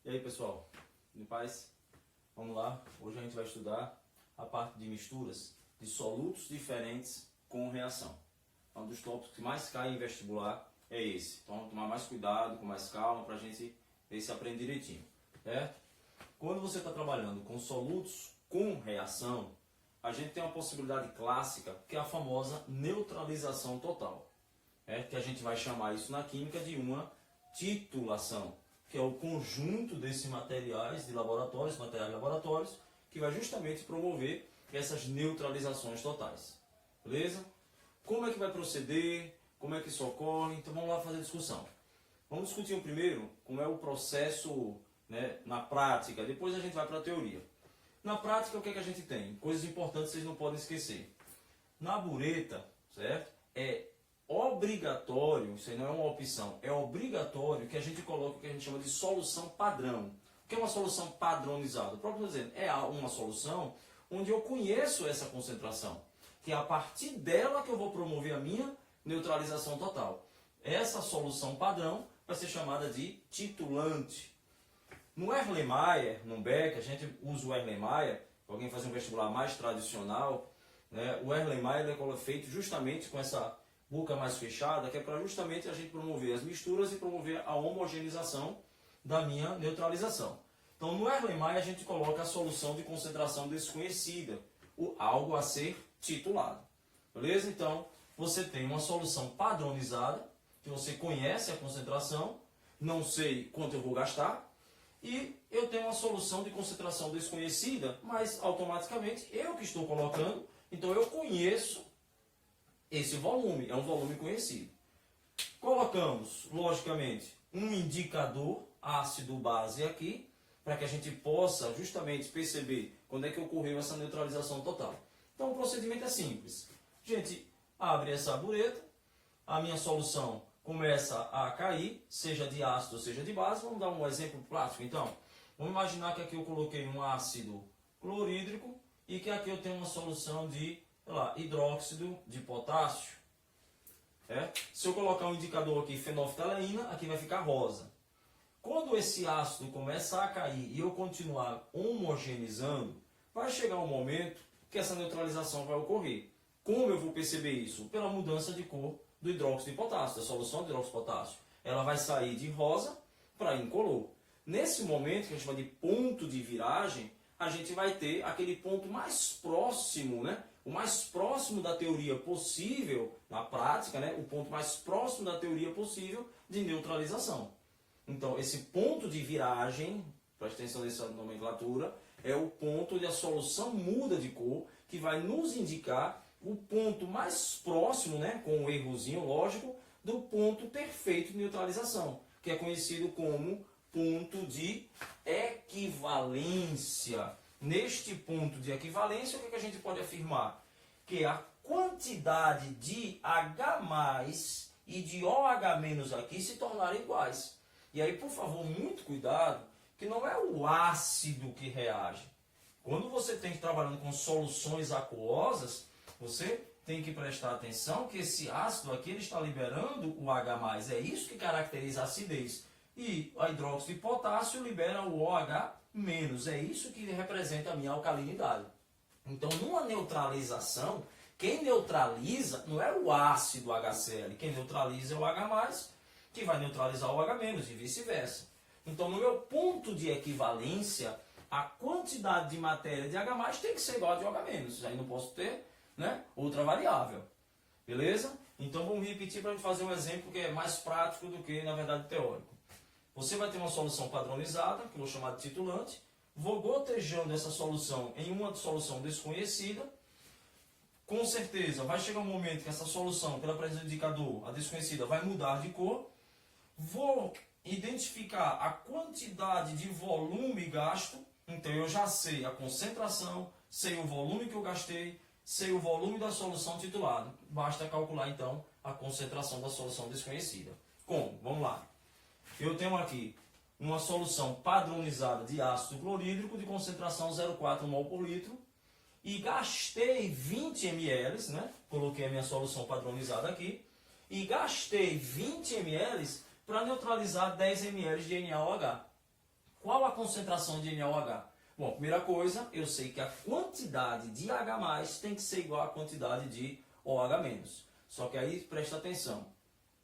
E aí pessoal, em paz? Vamos lá, hoje a gente vai estudar a parte de misturas de solutos diferentes com reação. Um dos tópicos que mais cai em vestibular é esse, então vamos tomar mais cuidado, com mais calma, para a gente ver se aprende direitinho, certo? Quando você está trabalhando com solutos com reação, a gente tem uma possibilidade clássica que é a famosa neutralização total, que a gente vai chamar isso na química de uma titulação, que é o conjunto desses materiais de laboratórios, que vai justamente promover essas neutralizações totais. Beleza? Como é que vai proceder? Como é que isso ocorre? Então vamos lá fazer a discussão. Vamos discutir primeiro como é o processo, na prática, depois a gente vai para a teoria. Na prática, o que é que a gente tem? Coisas importantes que vocês não podem esquecer. Na bureta, certo? É obrigatório, isso aí não é uma opção, é obrigatório que a gente coloque o que a gente chama de solução padrão. O que é uma solução padronizada? O próprio dizendo, é uma solução onde eu conheço essa concentração, que é a partir dela que eu vou promover a minha neutralização total. Essa solução padrão vai ser chamada de titulante. No Erlenmeyer, no Beck, a gente usa o Erlenmeyer, para alguém fazer um vestibular mais tradicional, o Erlenmeyer é feito justamente com essa boca mais fechada, que é para justamente a gente promover as misturas e promover a homogeneização da minha neutralização. Então, no Erlenmeyer, a gente coloca a solução de concentração desconhecida, algo a ser titulado. Beleza? Então, você tem uma solução padronizada, que você conhece a concentração, não sei quanto eu vou gastar, e eu tenho uma solução de concentração desconhecida, mas automaticamente eu que estou colocando, então eu conheço esse volume, é um volume conhecido. Colocamos, logicamente, um indicador ácido-base aqui, para que a gente possa justamente perceber quando é que ocorreu essa neutralização total. Então o procedimento é simples. A gente abre essa bureta, a minha solução começa a cair, seja de ácido ou seja de base. Vamos dar um exemplo prático então. Vamos imaginar que aqui eu coloquei um ácido clorídrico e que aqui eu tenho uma solução de hidróxido de potássio. Se eu colocar um indicador aqui, fenolftaleína, aqui vai ficar rosa. Quando esse ácido começa a cair e eu continuar homogeneizando, vai chegar um momento que essa neutralização vai ocorrer. Como eu vou perceber isso? Pela mudança de cor do hidróxido de potássio, da solução de hidróxido de potássio. Ela vai sair de rosa para incolor. Nesse momento, que a gente chama de ponto de viragem, a gente vai ter aquele ponto mais próximo, o mais próximo da teoria possível, na prática, o ponto mais próximo da teoria possível de neutralização. Então, esse ponto de viragem, preste atenção nessa nomenclatura, é o ponto onde a solução muda de cor, que vai nos indicar o ponto mais próximo, com um errozinho lógico, do ponto perfeito de neutralização, que é conhecido como ponto de equivalência. Neste ponto de equivalência, o que a gente pode afirmar? Que a quantidade de H+, e de OH- aqui se tornarem iguais. E aí, por favor, muito cuidado, que não é o ácido que reage. Quando você tem que trabalhando com soluções aquosas, você tem que prestar atenção que esse ácido aqui ele está liberando o H+, é isso que caracteriza a acidez. E a hidróxido de potássio libera o OH-, é isso que representa a minha alcalinidade. Então, numa neutralização, quem neutraliza não é o ácido HCl, quem neutraliza é o H+, que vai neutralizar o OH- e vice-versa. Então, no meu ponto de equivalência, a quantidade de matéria de H+, tem que ser igual a de OH-, aí não posso ter outra variável. Beleza? Então, vamos repetir para a gente fazer um exemplo que é mais prático do que, na verdade, teórico. Você vai ter uma solução padronizada, que eu vou chamar de titulante, vou gotejando essa solução em uma solução desconhecida. Com certeza, vai chegar um momento que essa solução, pela presença do indicador, a desconhecida, vai mudar de cor. Vou identificar a quantidade de volume gasto, então eu já sei a concentração, sei o volume que eu gastei, sei o volume da solução titulada. Basta calcular então a concentração da solução desconhecida. Como? Vamos lá. Eu tenho aqui uma solução padronizada de ácido clorídrico de concentração 0,4 mol por litro e gastei 20 ml, coloquei a minha solução padronizada aqui, e gastei 20 ml para neutralizar 10 ml de NaOH. Qual a concentração de NaOH? Bom, primeira coisa, eu sei que a quantidade de H+, tem que ser igual à quantidade de OH-. Só que aí, presta atenção,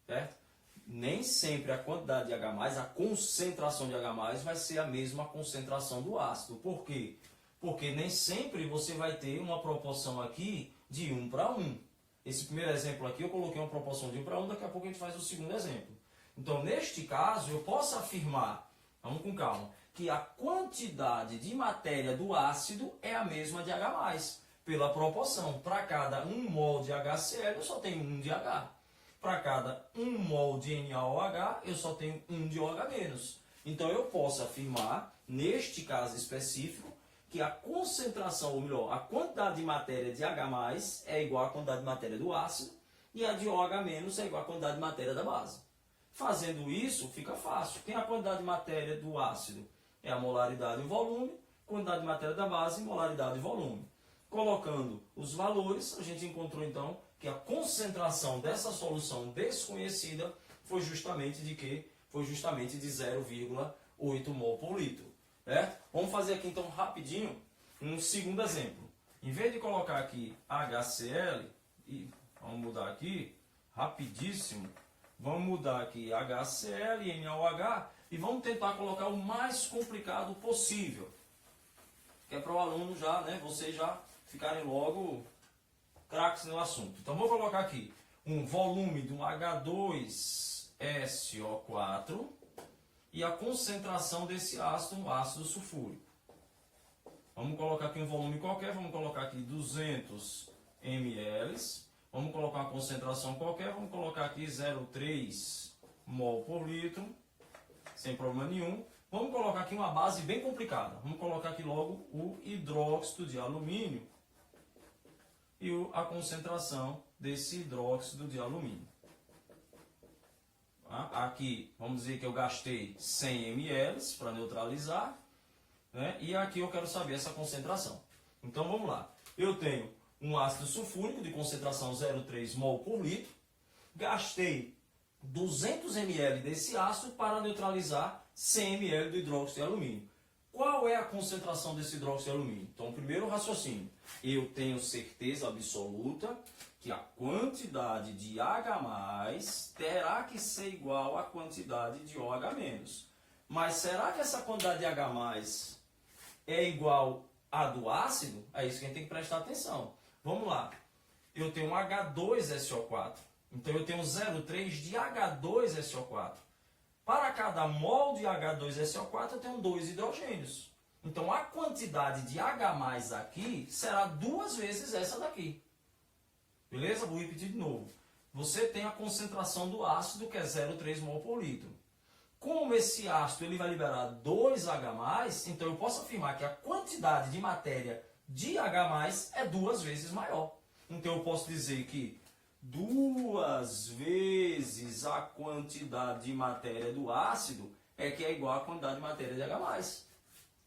certo? Nem sempre a quantidade de H+, a concentração de H+, vai ser a mesma concentração do ácido. Por quê? Porque nem sempre você vai ter uma proporção aqui de 1 para 1. Esse primeiro exemplo aqui eu coloquei uma proporção de 1 para 1, daqui a pouco a gente faz o segundo exemplo. Então, neste caso, eu posso afirmar, vamos com calma, que a quantidade de matéria do ácido é a mesma de H+, pela proporção. Para cada 1 mol de HCl, eu só tenho 1 de H. Para cada 1 mol de NaOH, eu só tenho 1 de OH-. Então, eu posso afirmar, neste caso específico, que a concentração, ou melhor, a quantidade de matéria de H+, é igual à quantidade de matéria do ácido, e a de OH- é igual à quantidade de matéria da base. Fazendo isso, fica fácil. Quem é a quantidade de matéria do ácido? É a molaridade e o volume. Quantidade de matéria da base, molaridade e volume. Colocando os valores, a gente encontrou então que a concentração dessa solução desconhecida foi justamente de quê? Foi justamente de 0,8 mol por litro. Certo? Vamos fazer aqui então rapidinho um segundo exemplo. Em vez de colocar aqui HCl, e vamos mudar aqui, rapidíssimo, vamos mudar aqui HCl e NaOH e vamos tentar colocar o mais complicado possível. Que é para o aluno já, né, vocês já ficarem logo craques no assunto. Então vou colocar aqui um volume de um H2SO4 e a concentração desse ácido, um ácido sulfúrico. Vamos colocar aqui um volume qualquer, vamos colocar aqui 200 ml. Vamos colocar uma concentração qualquer, vamos colocar aqui 0,3 mol por litro, sem problema nenhum. Vamos colocar aqui uma base bem complicada. Vamos colocar aqui logo o hidróxido de alumínio e a concentração desse hidróxido de alumínio. Aqui, vamos dizer que eu gastei 100 ml para neutralizar, né? E aqui eu quero saber essa concentração. Então vamos lá. Eu tenho um ácido sulfúrico de concentração 0,3 mol por litro. Gastei 200 ml desse ácido para neutralizar 100 ml do hidróxido de alumínio. Qual é a concentração desse hidróxido de alumínio? Então, primeiro raciocínio. Eu tenho certeza absoluta que a quantidade de H+ terá que ser igual à quantidade de OH-. Mas será que essa quantidade de H+ é igual à do ácido? É isso que a gente tem que prestar atenção. Vamos lá. Eu tenho um H2SO4. Então eu tenho 0,3 de H2SO4. Para cada mol de H2SO4 eu tenho 2 hidrogênios. Então a quantidade de H+ aqui será 2 vezes essa daqui. Beleza? Vou repetir de novo. Você tem a concentração do ácido, que é 0,3 mol por litro. Como esse ácido ele vai liberar 2 H+, então eu posso afirmar que a quantidade de matéria de H+ é 2 vezes maior. Então eu posso dizer que 2 vezes a quantidade de matéria do ácido é que é igual à quantidade de matéria de H+.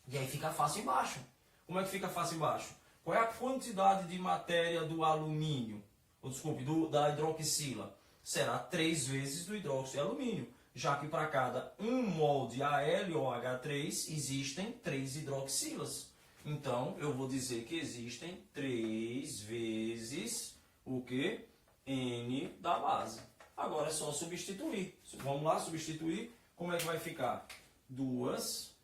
E aí fica fácil embaixo. Como é que fica fácil embaixo? Qual é a quantidade de matéria do alumínio? Desculpe, da hidroxila? Será 3 vezes do hidróxido de alumínio, já que para cada 1 mol de AlOH3 existem 3 hidroxilas. Então, eu vou dizer que existem 3 vezes o que? N da base. Agora é só substituir. Vamos lá, substituir. Como é que vai ficar? 2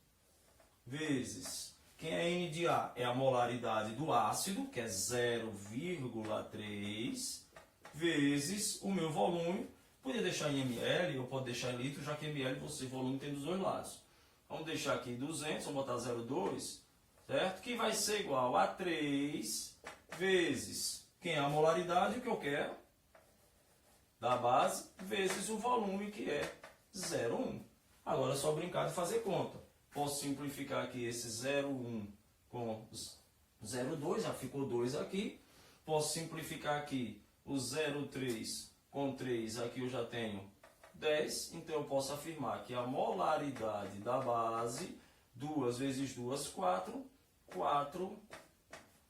vezes. Quem é N de A? É a molaridade do ácido, que é 0,3, vezes o meu volume. Podia deixar em ml, ou pode deixar em litro, já que ml você volume tem dos dois lados. Vamos deixar aqui 200, vamos botar 0,2, certo? Que vai ser igual a 3 vezes quem é a molaridade, o que eu quero, da base, vezes o volume, que é 0,1. Agora é só brincar de fazer conta. Posso simplificar aqui esse 0,1 com 0,2, já ficou 2 aqui. Posso simplificar aqui o 0,3 com 3, aqui eu já tenho 10. Então eu posso afirmar que a molaridade da base, 2 vezes 2, 4. 4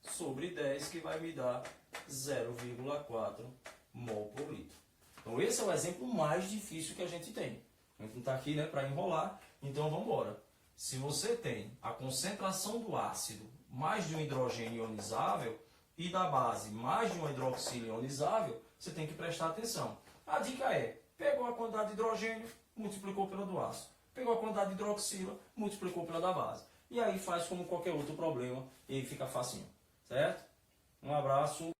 sobre 10, que vai me dar 0,4 mol por litro. Então esse é o exemplo mais difícil que a gente tem. A gente não está aqui, né, para enrolar, então vamos embora. Se você tem a concentração do ácido mais de um hidrogênio ionizável e da base mais de um hidroxílio ionizável, você tem que prestar atenção. A dica é, pegou a quantidade de hidrogênio, multiplicou pela do ácido. Pegou a quantidade de hidroxila, multiplicou pela da base. E aí faz como qualquer outro problema e aí fica facinho. Certo? Um abraço.